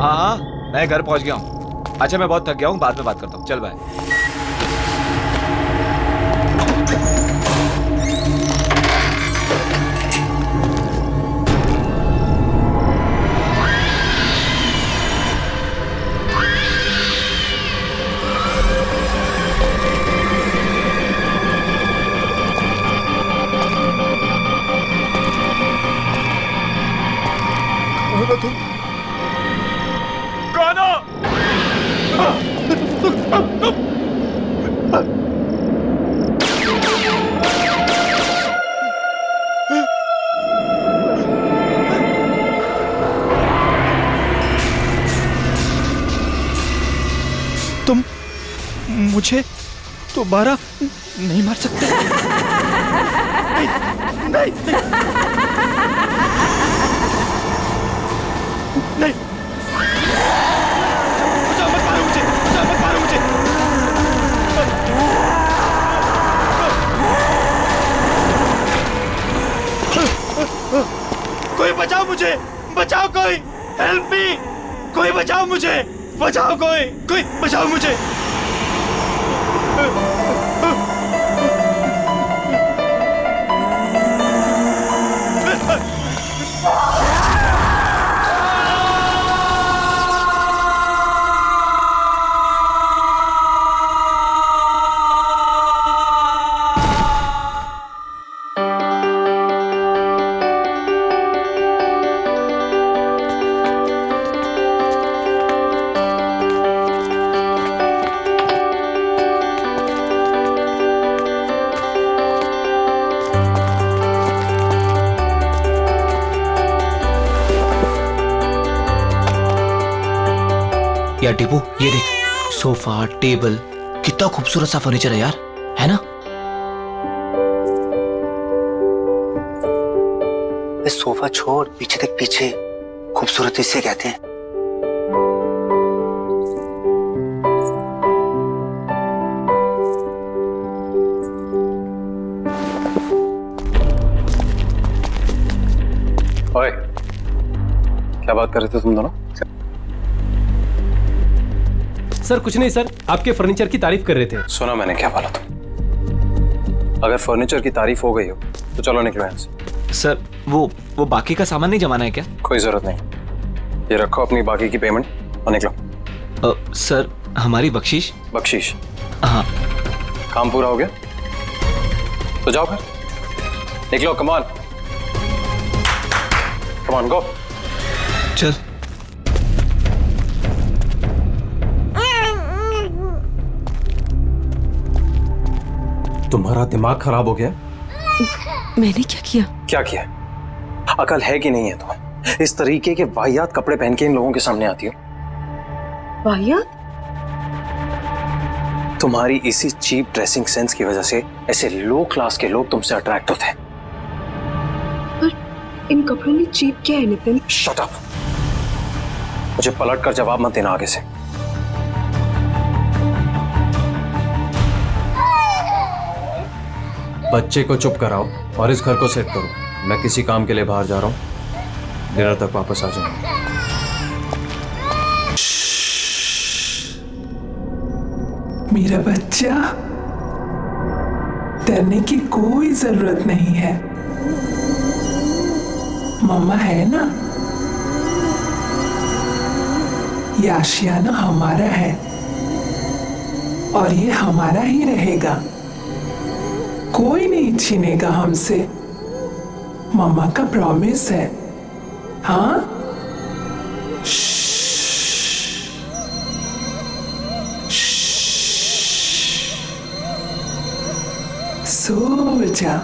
हाँ हाँ, मैं घर पहुंच गया हूँ। अच्छा मैं बहुत थक गया हूँ, बाद में बात करता हूँ। चल बाय। तुम कौन हो? तुम मुझे दोबारा नहीं मार सकते। नहीं, नहीं, नहीं। बचाओ, मत मारो मुझे, बचाओ, मत मारो मुझे। कोई बचाओ मुझे, बचाओ कोई, हेल्प मी, कोई बचाओ मुझे, बचाओ कोई बचाओ मुझे। यार टीपू, ये देख, सोफा, टेबल, कितना खूबसूरत सा फर्नीचर है यार, है ना? इस सोफा छोड़, पीछे देख, पीछे खूबसूरती से कहते हैं। ओए, क्या बात कर रहे थे तुम दोनों? सर कुछ नहीं सर, आपके फर्नीचर की तारीफ कर रहे थे। सुना मैंने क्या बोला तुम? अगर फर्नीचर की तारीफ हो गई हो तो चलो निकलो यहाँ से। सर वो बाकी का सामान नहीं जमाना है क्या? कोई जरूरत नहीं, ये रखो अपनी बाकी की पेमेंट और निकलो। सर हमारी बख्शीश? बख्शीश? हाँ। काम पूरा हो गया तो जाओ फिर, निकलो। कम ऑन, कम ऑन, गो। चल। तुम्हारा दिमाग खराब हो गया? मैंने क्या किया? क्या किया? अकल है कि नहीं है तुम्हें? इस तरीके के वाहियात कपड़े पहन के इन लोगों के सामने आती हो। वाहियात? तुम्हारी इसी चीप ड्रेसिंग सेंस की वजह से ऐसे लो क्लास के लोग तुमसे अट्रैक्ट होते हैं। पर इन कपड़ों में चीप क्या है नितिन? शट अप, मुझे पलट कर जवाब मत देना आगे से। बच्चे को चुप कराओ और इस घर को सेट करो। मैं किसी काम के लिए बाहर जा रहा हूँ, डिनर तक वापस आ जाऊंगा। मेरा बच्चा, डरने की कोई जरूरत नहीं है, मम्मा है ना। ये आशियाना हमारा है और ये हमारा ही रहेगा, कोई नहीं छीनेगा हमसे, मम्मा का प्रॉमिस है। हाँ, सो जा।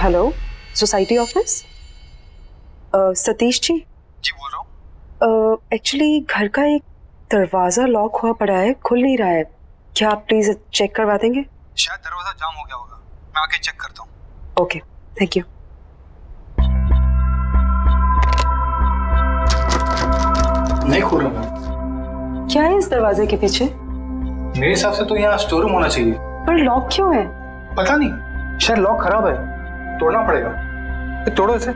Hello, society office? Satish ji. जी बोल रहा हूँ। एक्चुअली घर का एक दरवाजा लॉक हुआ पड़ा है, खुल नहीं रहा है। क्या आप प्लीज चेक करवा देंगे? शायद दरवाजा जाम हो गया होगा, मैं आके चेक करता हूँ। Okay, thank you. नहीं खुल रहा। क्या है इस दरवाजे के पीछे? मेरे हिसाब से तो यहाँ स्टोर रूम होना चाहिए। पर लॉक क्यों है? पता नहीं, शायद लॉक खराब है, तोड़ना पड़ेगा। ये तोड़ो इसे।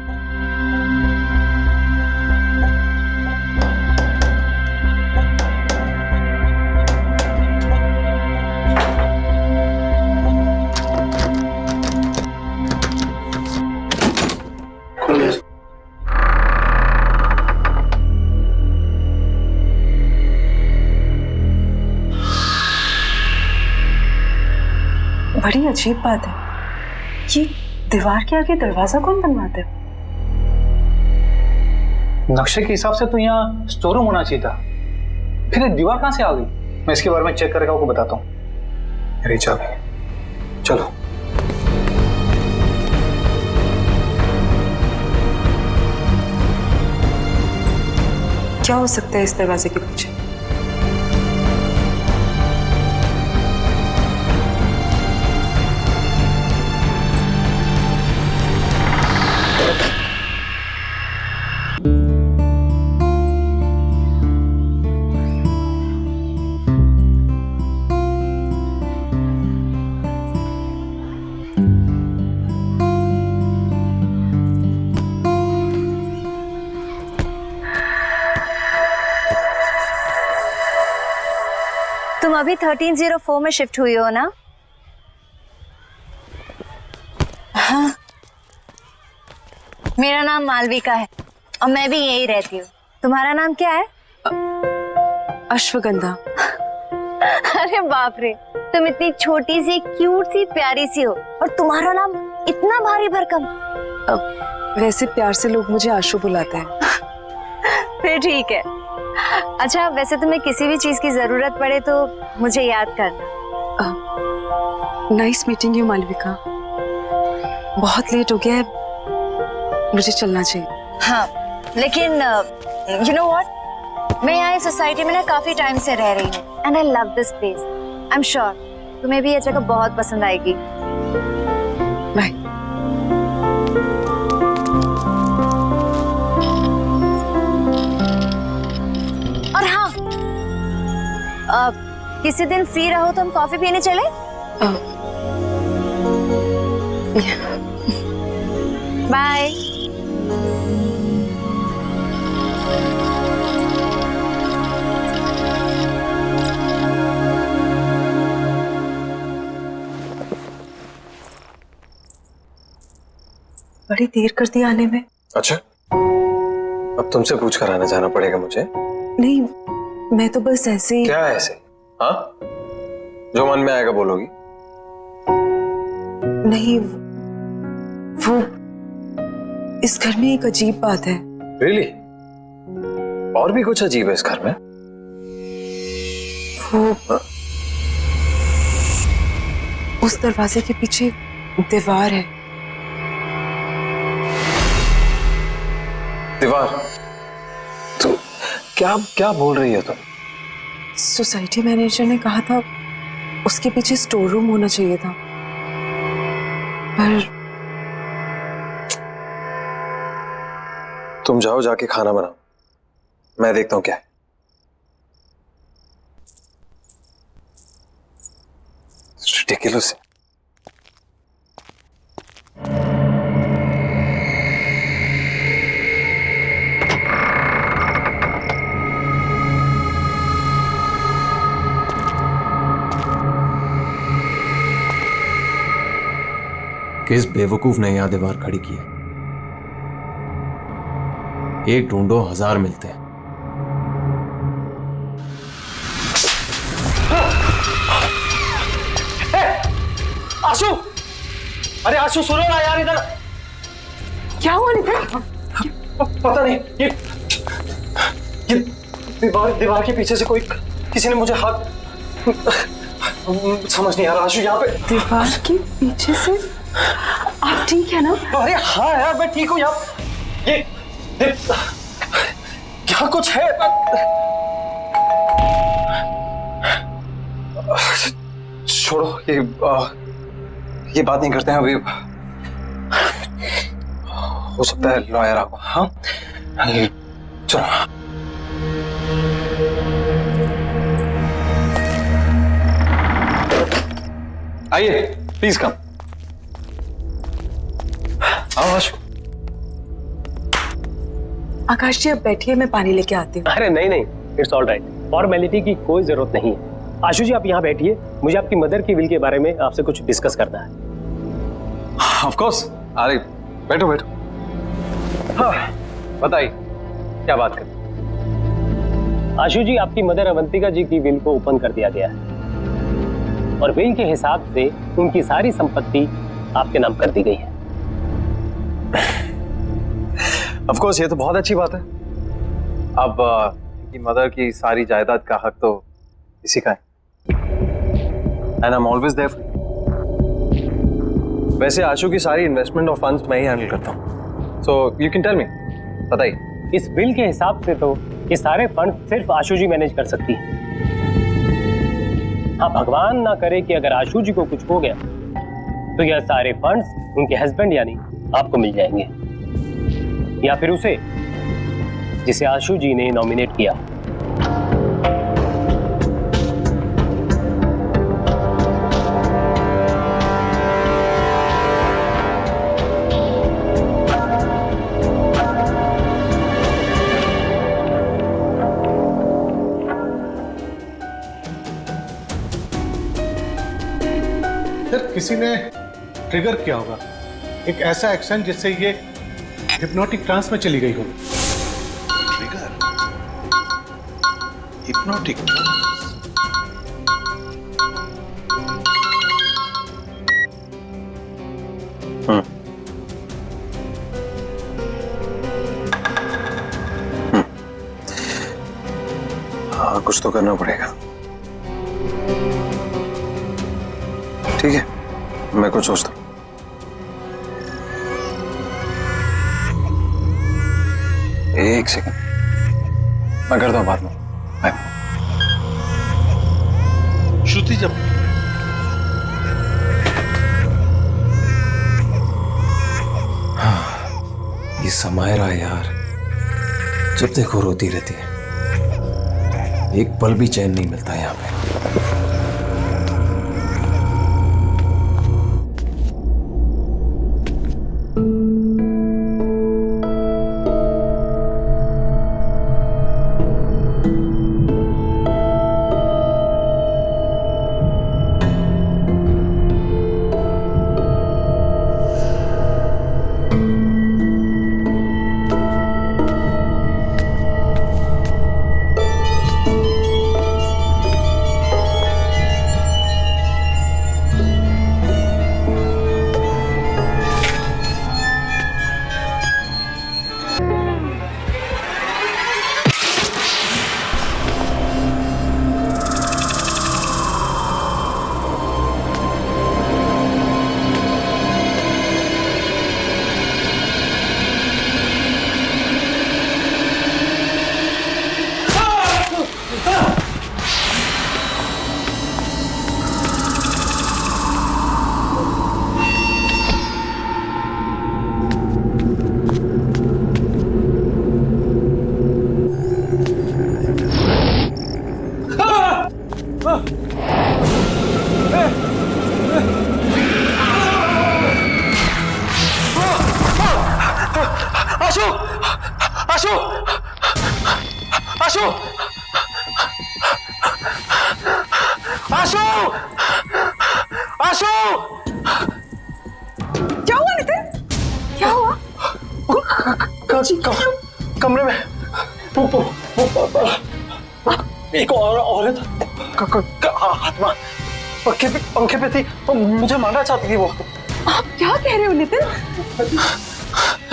बड़ी अजीब बात है, ये दीवार के आगे दरवाजा कौन बनवाता है? नक्शे के हिसाब से तो यहाँ स्टोर रूम होना चाहिए था, फिर ये दीवार कहाँ से आ गई? मैं इसके बारे में चेक करके आपको बताता हूँ। मेरी चाबी, चलो। क्या हो सकता है इस दरवाजे के पीछे? तुम अभी 1304 में शिफ्ट हुई हो ना? हाँ। मेरा नाम मालविका है और मैं भी यही रहती हूँ। तुम्हारा नाम क्या है? अश्वगंधा। अरे बाप रे, तुम इतनी छोटी सी क्यूट सी प्यारी सी हो और तुम्हारा नाम इतना भारी भरकम। वैसे प्यार से लोग मुझे आशु बुलाते हैं। फिर ठीक है। अच्छा, वैसे तुम्हें किसी भी चीज की जरूरत पड़े तो मुझे याद करना। Nice meeting you Malvika. बहुत लेट हो गया है, मुझे चलना चाहिए। हाँ, लेकिन यू नो व्हाट, मैं यहाँ इस सोसाइटी में ना काफी टाइम से रह रही हूँ and I love this place. I am sure तुम्हें भी ये जगह बहुत पसंद आएगी। बाय। और हाँ, किसी दिन फ्री रहो तो हम कॉफी पीने चले? बाय। बड़ी देर कर दी आने में। अच्छा, अब तुमसे पूछ कर आना जाना पड़ेगा मुझे? नहीं, मैं तो बस ऐसे ही। क्या ऐसे? हाँ, जो मन में आएगा बोलोगी? नहीं, वो इस घर में एक अजीब बात है। Really? और भी कुछ अजीब है इस घर में? वो उस दरवाजे के पीछे दीवार है। दीवार? तो क्या क्या बोल रही हो तुम? सोसाइटी मैनेजर ने कहा था उसके पीछे स्टोर रूम होना चाहिए था, पर तुम जाओ, जाके खाना बनाओ, मैं देखता हूँ क्या है। Ridiculous। किस बेवकूफ ने यहां दीवार खड़ी की है? एक ढूंढो 1000 मिलते हैं। आशु, अरे आशु सुनो ना यार, इधर क्या हुआ नितिन? पता नहीं, ये दीवार के पीछे से कोई किसी ने मुझे हाथ, समझ नहीं आ रहा। आशु यहाँ पे दीवार के पीछे से? आप ठीक है ना? अरे हाँ यार, मैं ठीक हूँ। क्या कुछ है? छोड़ो, ये बात नहीं करते हैं अभी। हो सकता है लॉयर आपको। हाँ चलो। आइए प्लीज कम। आओ आशु। आकाश जी, अब बैठिए, मैं पानी लेके आती हूँ। अरे नहीं नहीं, इट्स ऑल राइट, फॉर्मेलिटी की कोई जरूरत नहीं है। आशु जी आप यहाँ बैठिए, मुझे आपकी मदर की विल के बारे में आपसे कुछ डिस्कस करना है। Of course. अरे बैठो बैठो। हाँ बताइए क्या बात करें। आशु जी, आपकी मदर अवंतिका जी की विल को ओपन कर दिया गया है और विल के हिसाब से उनकी सारी संपत्ति आपके नाम कर दी गई है। ऑफ कोर्स, ये तो बहुत अच्छी बात है। अब उनकी मदर की सारी जायदाद का हक तो इसी का है। And I am always there for you. वैसे आशु की सारी इन्वेस्टमेंट और फंड्स मैं ही हैंडल करता हूँ, so you can tell me. बताइए। इस बिल के हिसाब से तो ये सारे फंड सिर्फ आशु जी मैनेज कर सकती है। हाँ, भगवान ना करे कि अगर आशु जी को कुछ हो गया तो यह सारे फंड्स उनके हस्बैंड यानी आपको मिल जाएंगे, या फिर उसे जिसे आशु जी ने नॉमिनेट किया। किसी ने ट्रिगर किया होगा एक ऐसा एक्शन जिससे ये हिप्नोटिक ट्रांस में चली गई हो। ट्रिगर, हिप्नोटिक हाँ, कुछ तो करना पड़ेगा। ठीक है, मैं कुछ सोचता हूँ। एक सेकंड, मैं करता हूँ बाद में। बाय। श्रुति, जब ये समायरा यार, जब देखो रोती रहती है, एक पल भी चैन नहीं मिलता यहाँ पे। क्या हुआ नितिन? क्या हुआ? कमरे में एक औरत आत्मा पंखे पे थी, मुझे मारना चाहती थी वो। आप क्या कह रहे हो नितिन?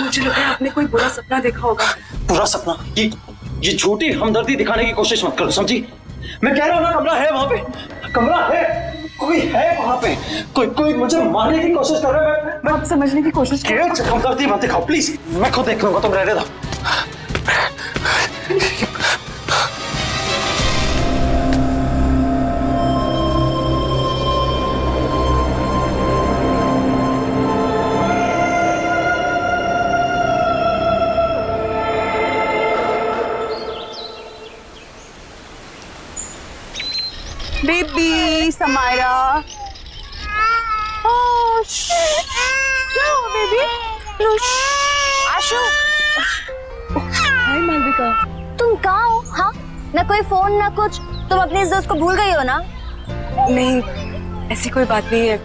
मुझे लग रहा है आपने कोई बुरा सपना देखा होगा। पूरा सपना? ये झूठी हमदर्दी दिखाने की कोशिश मत करो, समझी? मैं कह रहा हूँ ना, कमरा है वहां पे, कमरा है, कोई है वहां पे, कोई मुझे मारने की कोशिश कर रहा है। मैं आप समझने की कोशिश करो। हमदर्दी मत दिखाओ प्लीज, मैं खुद देख लूंगा, तुम रहने दो। बेबी समायरा, क्या हुआ बेबी? आशु, हाय मालविका। तुम कहाँ हो? हाँ, ना कोई फोन ना कुछ। तुम अपने इस दोस्त को भूल गई हो ना? नहीं, ऐसी कोई बात नहीं है,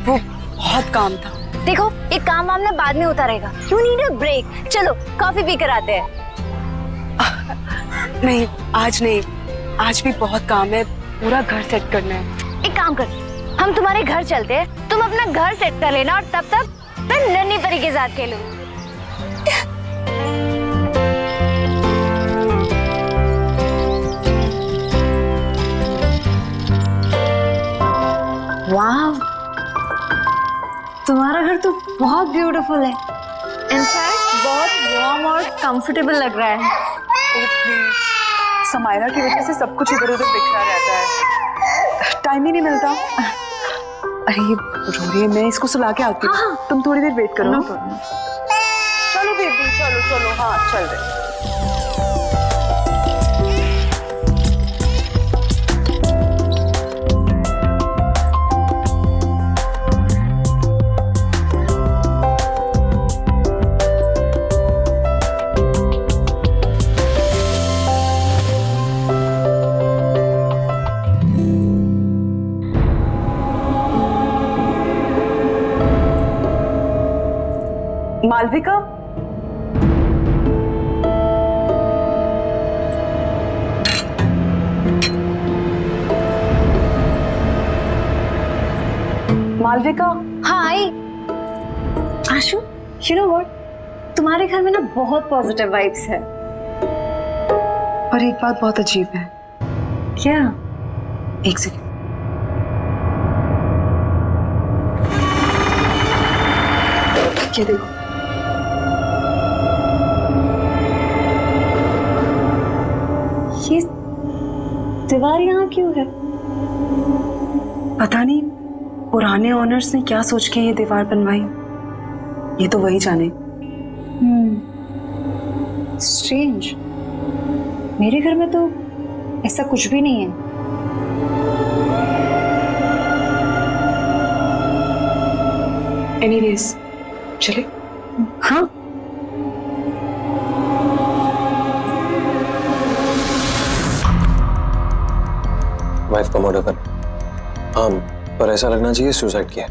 वो बहुत काम था। देखो, एक काम हमने बाद में उतारेगा। You need a break. चलो कॉफी पी कर आते हैं। नहीं, आज नहीं, आज भी बहुत काम है, पूरा घर सेट करना है। एक काम कर, हम तुम्हारे घर चलते हैं, तुम अपना घर सेट कर लेना और तब तक मैं नन्ही परी के साथ खेलूं। वाह, तुम्हारा घर तो बहुत ब्यूटीफुल है। इनफैक्ट बहुत वार्म और कंफर्टेबल लग रहा है। समायरा की वजह से सब कुछ इधर उधर बिखरा रहता है, टाइम ही नहीं मिलता। अरे ये रो रही है, मैं इसको सुला के आती हूँ। तुम थोड़ी देर वेट करो। चलो बेबी, चलो चलो, हाँ चल रहे। मालविका, मालविका। हाँ आई। आशु, you know what? तुम्हारे घर में ना बहुत पॉजिटिव वाइब्स है। पर एक बात बहुत अजीब है। क्या? एक सेकंड। ये देखो, ये दीवार यहाँ क्यों है? पता नहीं पुराने ओनर्स ने क्या सोच के ये दीवार बनवाई, ये तो वही जाने। स्ट्रेंज, मेरे घर में तो ऐसा कुछ भी नहीं है। एनीवेज, चले। हाँ, वाइफ का मर्डर कर। हाँ, पर ऐसा लगना चाहिए सुसाइड किया।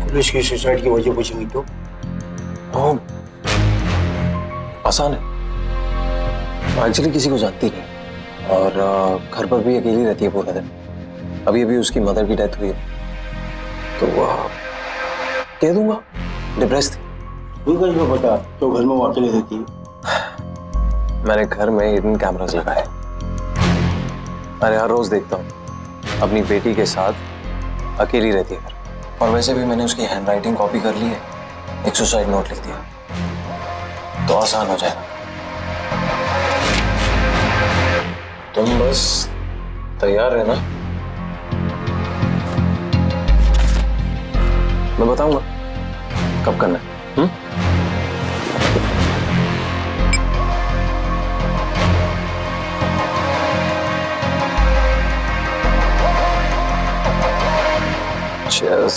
पुलिस की सुसाइड की वजह पूछेंगी तो? हाँ, आसान है। एक्चुअली किसी को जानती नहीं और घर पर भी अकेली रहती है पूरा दिन। अभी अभी उसकी मदर की डेथ हुई है, तो कह दूंगा डिप्रेस थी। को पता तो घर में अकेले रहती है। मैंने घर में हिडन कैमरास लगाए। अरे हर रोज देखता हूँ अपनी बेटी के साथ अकेली रहती है घर। और वैसे भी मैंने उसकी हैंडराइटिंग कॉपी कर ली है, एक सुसाइड नोट लिख दिया, तो आसान हो जाएगा। तुम बस तैयार रहना, मैं बताऊंगा कब करना है। Cheers.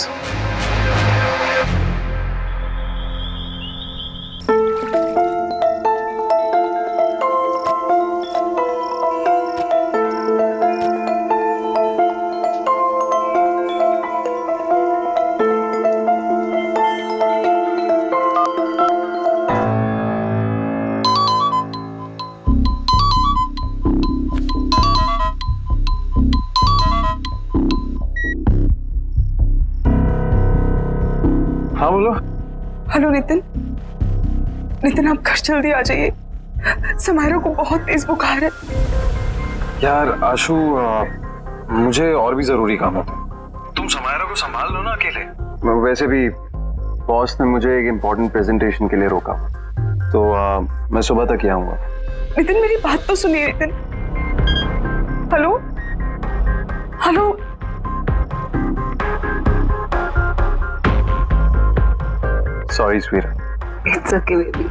हाँ बोलो। हेलो नितिन, नितिन आप घर जल्दी आ जाइए, समायरा को बहुत तेज बुखार है। यार आशु, मुझे और भी जरूरी काम होता है। तुम समायरा को संभाल लो ना अकेले। वैसे भी बॉस ने मुझे एक इम्पोर्टेंट प्रेजेंटेशन के लिए रोका, तो मैं सुबह तक ही आऊंगा। नितिन मेरी बात तो सुनिए Nitin. Hello hello. Sorry sweet. It's okay baby.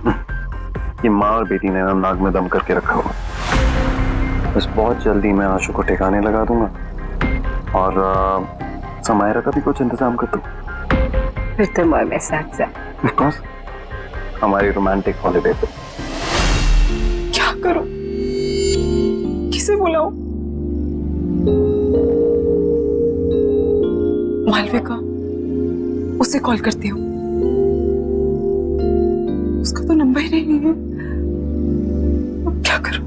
ये माँ और बेटी ने ना नाक में दम करके रखा हुआ। बस बहुत जल्दी मैं आशु को ठिकाने लगा दूंगा और समायरा का भी कुछ इंतजाम कर दूं। फिर तुम और मैं साथ साथ। ऑफ कोर्स, हमारी रोमांटिक हॉलिडे पे। क्या करूं? किसे बुलाऊं? मालविका, उसे कॉल करती हूँ। उसका तो नंबर ही नहीं है। अब क्या करूं?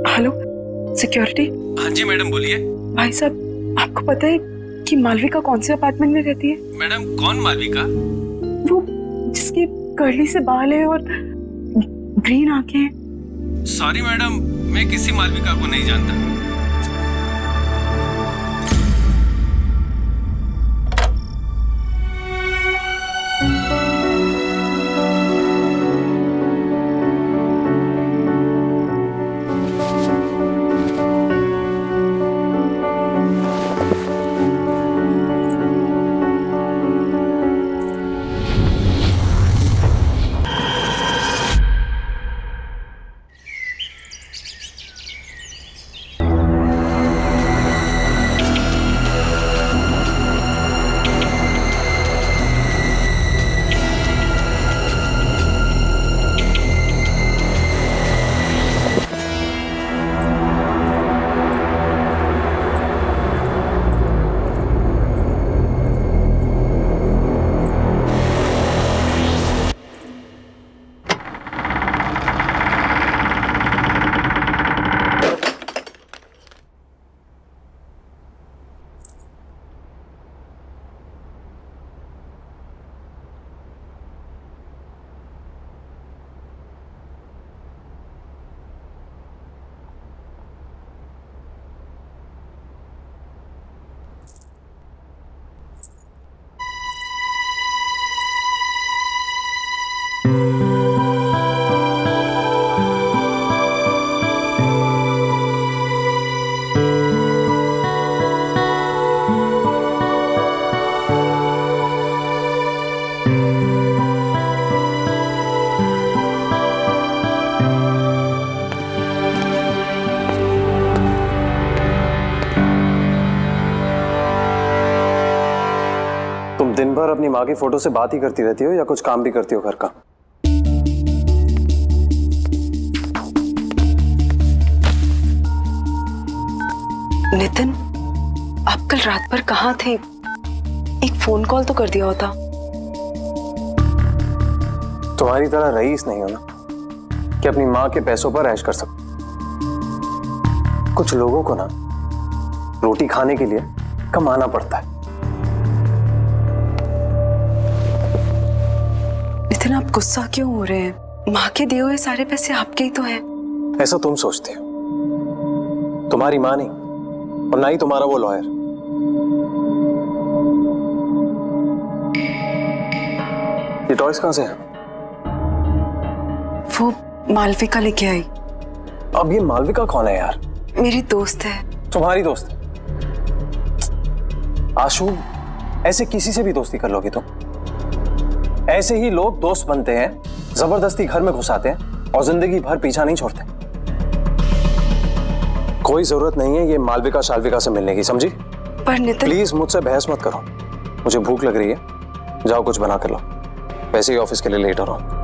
Hello security. हाँ जी मैडम बोलिए। भाई साहब, आपको पता है कि मालविका कौन से अपार्टमेंट में रहती है? मैडम कौन मालविका? वो जिसकी कर्ली से बाल है और ग्रीन आंखें हैं। सॉरी मैडम, मैं किसी मालविका को नहीं जानता। तुम दिन भर अपनी माँ की फोटो से बात ही करती रहती हो या कुछ काम भी करती हो घर का? नितिन, आप कल रात भर कहाँ थे? एक फोन कॉल तो कर दिया होता। तुम्हारी तरह रईस नहीं हो ना कि अपनी माँ के पैसों पर ऐश कर सको। कुछ लोगों को ना रोटी खाने के लिए कमाना पड़ता है। नितिन, आप गुस्सा क्यों हो रहे हैं? माँ के दिए हुए सारे पैसे आपके ही तो हैं। ऐसा तुम सोचते हो, तुम्हारी माँ नहीं और ना ही तुम्हारा वो लॉयर। ये टॉयज कहां से है? वो मालविका लेके आई। अब ये मालविका कौन है यार? मेरी दोस्त है। तुम्हारी दोस्त है? आशु, ऐसे किसी से भी दोस्ती कर लोगे तुम? ऐसे ही लोग दोस्त बनते हैं, जबरदस्ती घर में घुसाते हैं और जिंदगी भर पीछा नहीं छोड़ते। कोई जरूरत नहीं है ये मालविका शालविका से मिलने की, समझी? पर नितिन, प्लीज मुझसे बहस मत करो। मुझे भूख लग रही है, जाओ कुछ बना कर लो। वैसे ही ऑफिस के लिए लेट हो रहा हूं।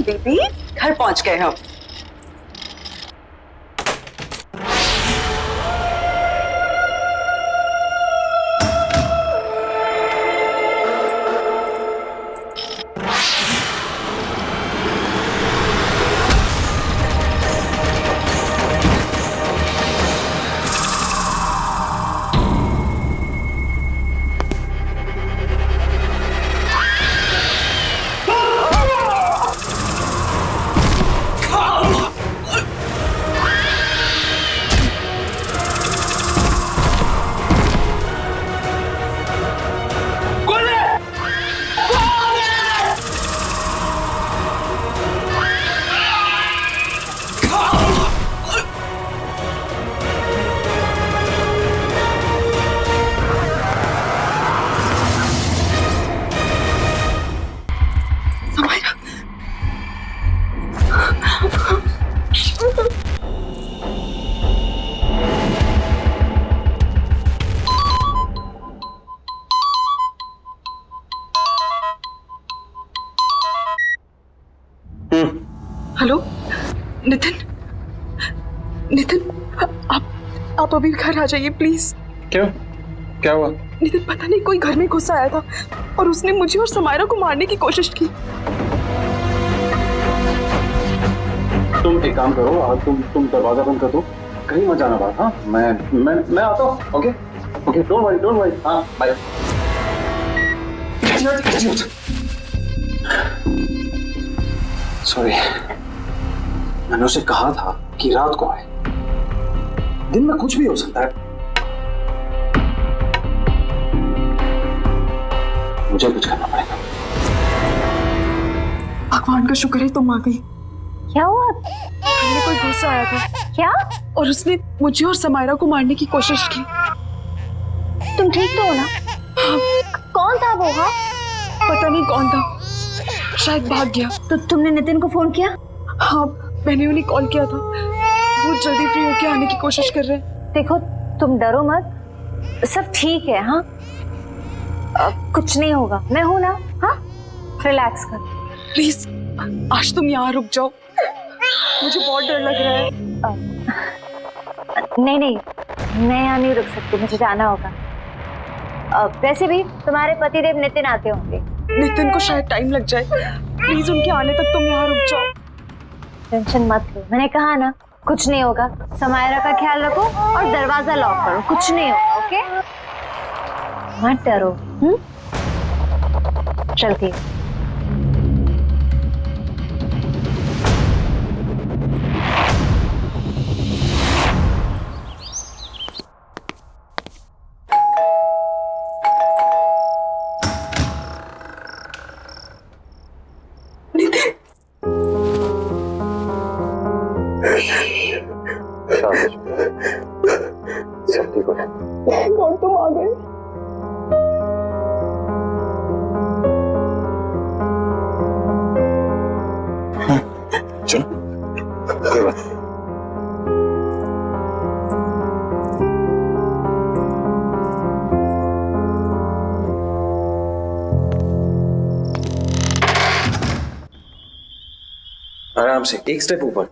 बेबी, घर पहुंच गए हम। हेलो नितिन, नितिन आप अभी घर आ जाइए प्लीज। क्यों, क्या हुआ? नितिन पता नहीं कोई घर में घुस आया था और उसने मुझे और समायरा को मारने की कोशिश की। तुम एक काम करो, तुम दरवाजा बंद कर दो, कहीं मत जाना बात। हाँ, मैं आता हूँ। Okay okay, don't worry. हाँ बाय। सॉरी, मैंने उसे कहा था कि रात को आए, दिन में कुछ भी हो सकता है। मुझे कुछ करना पड़ेगा। भगवान का शुक्र है तुम आ गई। क्या हुआ? घर में कोई घुस आया था क्या? और उसने मुझे और समायरा को मारने की कोशिश की। तुम ठीक तो हो ना? कौन था वो? हाँ, पता नहीं कौन था, शायद भाग गया। तो तुमने नितिन को फोन किया? हाँ, मैंने उन्हें कॉल किया था, वो जल्दी फ्री होके आने की कोशिश कर रहे हैं। देखो तुम डरो मत, सब ठीक है। हाँ, कुछ नहीं होगा, मैं हूं ना। हाँ, रिलैक्स कर। प्लीज आज तुम यहाँ रुक जाओ, मुझे बहुत डर लग रहा है। नहीं, मैं यहाँ नहीं रुक सकती, मुझे जाना होगा। वैसे भी तुम्हारे पतिदेव नितिन आते होंगे। नितिन को शायद टाइम लग जाए, प्लीज उनके आने तक तुम यहाँ रुक जाओ। टेंशन मत लो, मैंने कहा ना कुछ नहीं होगा। समायरा का ख्याल रखो और दरवाजा लॉक करो, कुछ नहीं होगा। ओके, मत डरो। चलती हूँ। सब ठीक हो जाए। कौन तुम आ गए? चलो, कोई बात नहीं। आराम से, एक स्टेप ऊपर।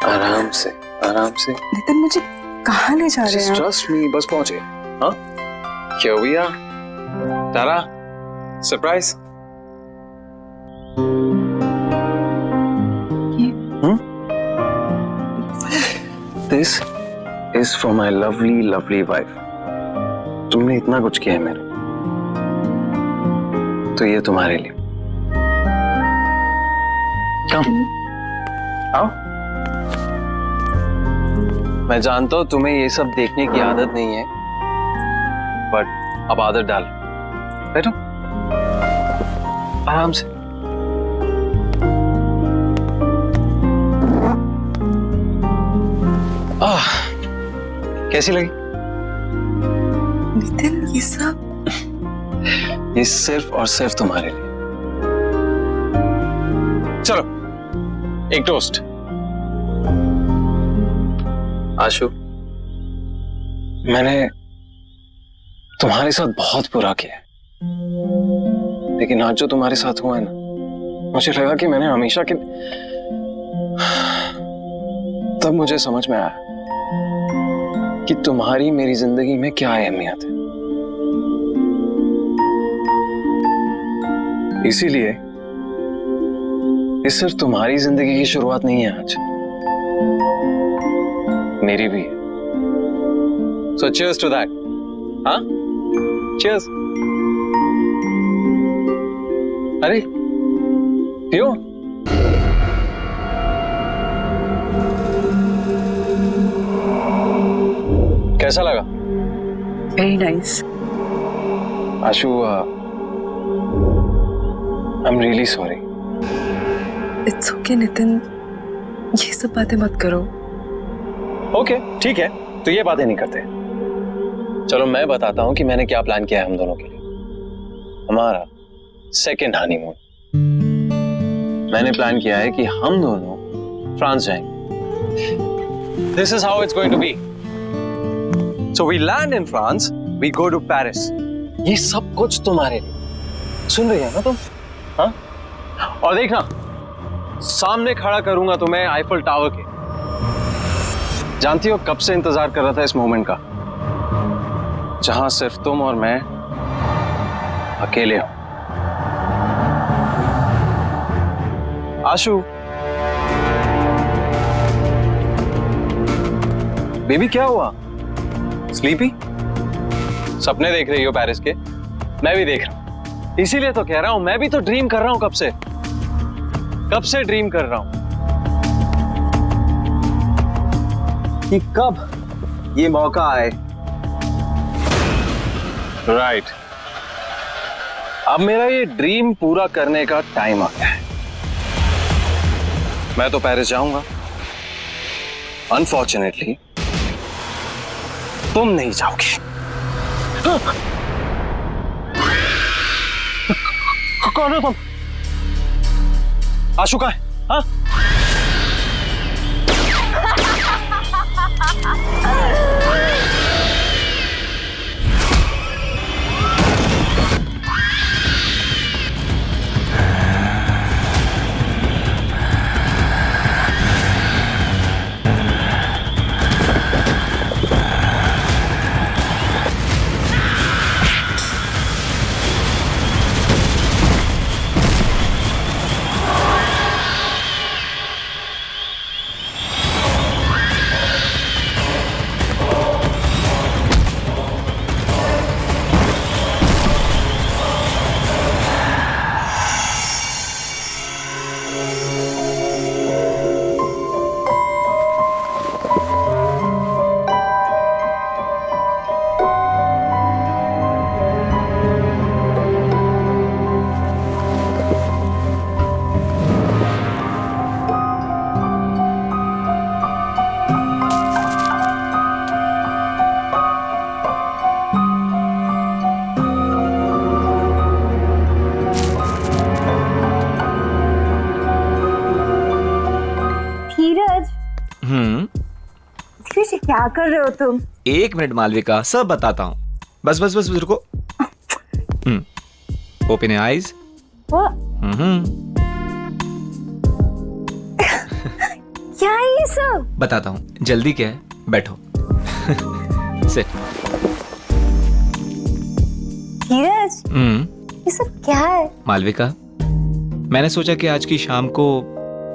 आराम से, आराम से। नितिन मुझे कहाँ ले जा रहे हैं? ट्रस्ट मी, बस पहुंचे। हाँ, Here we are. Tara, surprise. This is for my lovely wife. तुमने इतना कुछ किया है मेरे, तो ये तुम्हारे लिए। Come. आओ। मैं जानता हूं तुम्हें ये सब देखने की आदत नहीं है, बट अब आदत डाल। बैठो, आराम से। कैसी लगी? नितिन ये सब? ये सिर्फ और सिर्फ तुम्हारे लिए। चलो, एक टोस्ट। आशु, मैंने तुम्हारे साथ बहुत बुरा किया है, लेकिन आज जो तुम्हारे साथ हुआ है ना, मुझे लगा कि मैंने हमेशा के तब मुझे समझ में आया कि तुम्हारी मेरी जिंदगी में क्या अहमियत है। इसीलिए ये सिर्फ तुम्हारी जिंदगी की शुरुआत नहीं है आज, मेरी भी है। सो cheers to that. हाँ? Cheers. अरे पियो। कैसा लगा? Very nice. Ashu, I am really sorry. It's okay Nitin, ये सब बातें मत करो। ओके ठीक है, तो ये बातें नहीं करते। चलो मैं बताता हूं कि मैंने क्या प्लान किया है हम दोनों के लिए। हमारा सेकेंड हनीमून। मैंने प्लान किया है कि हम दोनों फ्रांस जाएंगे। This is how it's going to be. So we land in France, we go to Paris. ये सब कुछ तुम्हारे लिए। सुन रही है ना तुम? हाँ? और देखना, सामने खड़ा करूंगा तुम्हें आईफल टावर के। जानती हो कब से इंतजार कर रहा था इस मोमेंट का, जहां सिर्फ तुम और मैं अकेले हो। आशु, बेबी क्या हुआ? स्लीपी? सपने देख रही हो पेरिस के? मैं भी देख रहा हूं, इसीलिए तो कह रहा हूं, मैं भी तो ड्रीम कर रहा हूं। कब से ड्रीम कर रहा हूं कि कब ये मौका आए। राइट, अब मेरा ये ड्रीम पूरा करने का टाइम आ गया है। मैं तो पेरिस जाऊंगा, अनफॉर्चुनेटली तुम नहीं जाओगे। कौन हो तुम? आशु कहाँ है? हाँ? क्या कर रहे हो तुम? 1 मिनट मालविका, सब बताता हूँ। बस बस बस रुको। Open your eyes. क्या है ये सब? बताता हूँ, जल्दी क्या है, बैठो। सिट। धीरज, ये सब क्या है? मालविका, मैंने सोचा कि आज की शाम को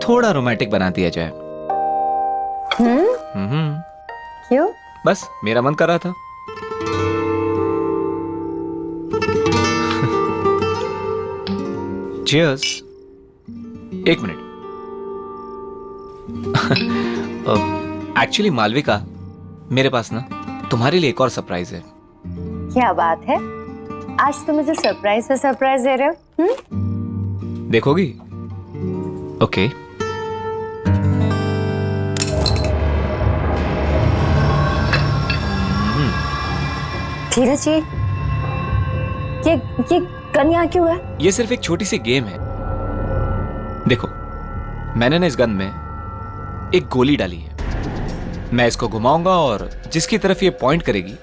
थोड़ा रोमांटिक बना दिया जाए। क्यों? बस मेरा मन कर रहा था। Cheers। 1 मिनट। एक्चुअली मालविका, मेरे पास ना तुम्हारे लिए एक और सरप्राइज है। क्या बात है? आज तुम मुझे सरप्राइज पे सरप्राइज दे रहे हो? देखोगी? ओके। धीरज जी, ये गन यहाँ क्यों है? ये सिर्फ एक छोटी सी गेम है। देखो, मैंने ना इस गन में एक गोली डाली है। मैं इसको घुमाऊंगा और जिसकी तरफ ये पॉइंट करेगी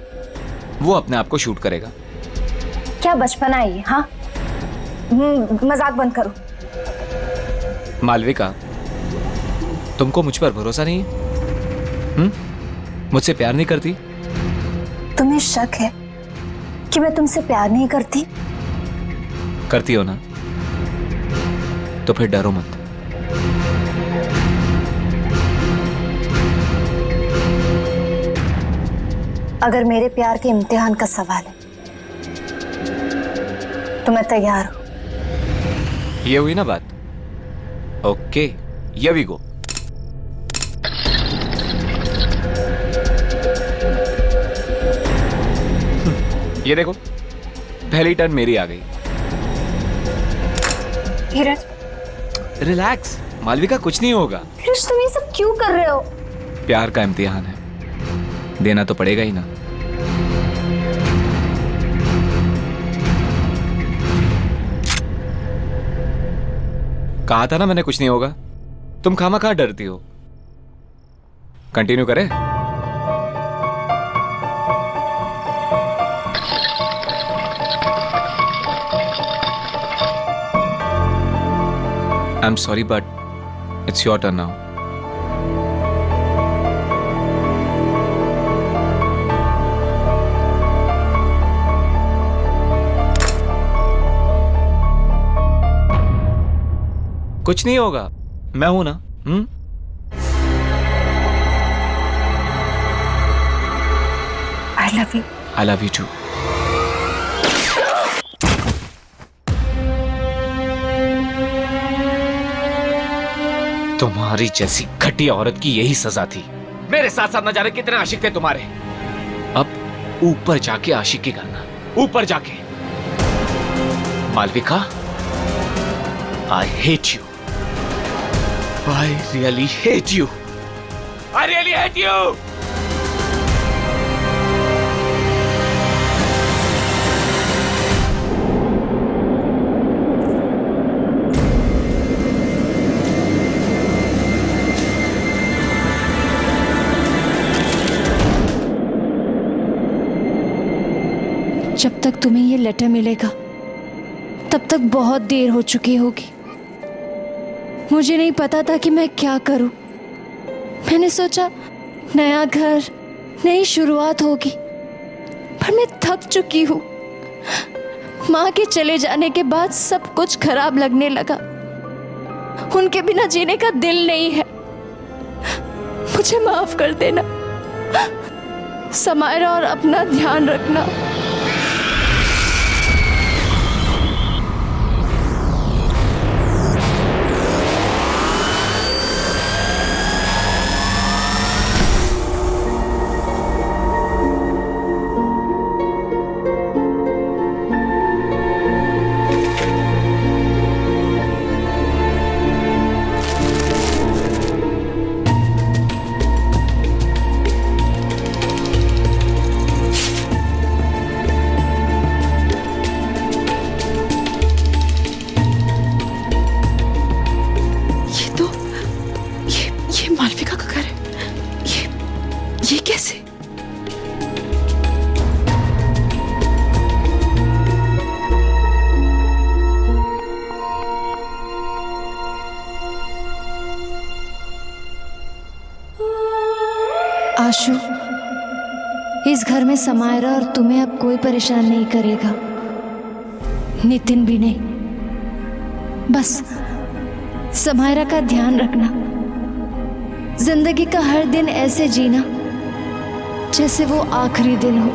वो अपने आप को शूट करेगा। क्या बचपना है ये? हाँ, मजाक बंद करो। मालविका, तुमको मुझ पर भरोसा नहीं है? मुझसे प्यार नहीं करती? तुम्हें शक है कि मैं तुमसे प्यार नहीं करती? करती हो ना? तो फिर डरो मत। अगर मेरे प्यार के इम्तिहान का सवाल है तो मैं तैयार हूं। ये हुई ना बात? Okay, here we go. ये देखो, पहली टर्न मेरी आ गई। धीरज, रिलैक्स मालविका, कुछ नहीं होगा। धीरज, तुम ये सब क्यों कर रहे हो? प्यार का इम्तिहान है, देना तो पड़ेगा ही ना। कहा था ना मैंने कुछ नहीं होगा। तुम खामखा डरती हो। कंटिन्यू करें? I'm sorry, but it's your turn now. कुछ नहीं होगा, मैं हूं ना। I love you. I love you too. तुम्हारी जैसी घटिया औरत की यही सजा थी। मेरे साथ साथ न जाने कितने आशिक थे तुम्हारे। अब ऊपर जाके आशिकी करना, ऊपर जाके। Malvika, I hate you. I really hate you. I really hate you. जब तक तुम्हें ये लेटर मिलेगा तब तक बहुत देर हो चुकी होगी। मुझे नहीं पता था कि मैं क्या करूं। मैंने सोचा नया घर, नई शुरुआत होगी, पर मैं थक चुकी हूं। माँ के चले जाने के बाद सब कुछ खराब लगने लगा। उनके बिना जीने का दिल नहीं है। मुझे माफ कर देना समायरा, और अपना ध्यान रखना। मालविका का घर है। ये कैसे? आशु, इस घर में समायरा और तुम्हें अब कोई परेशान नहीं करेगा। नितिन भी नहीं। बस समायरा का ध्यान रखना। जिंदगी का हर दिन ऐसे जीना जैसे वो आखिरी दिन हो।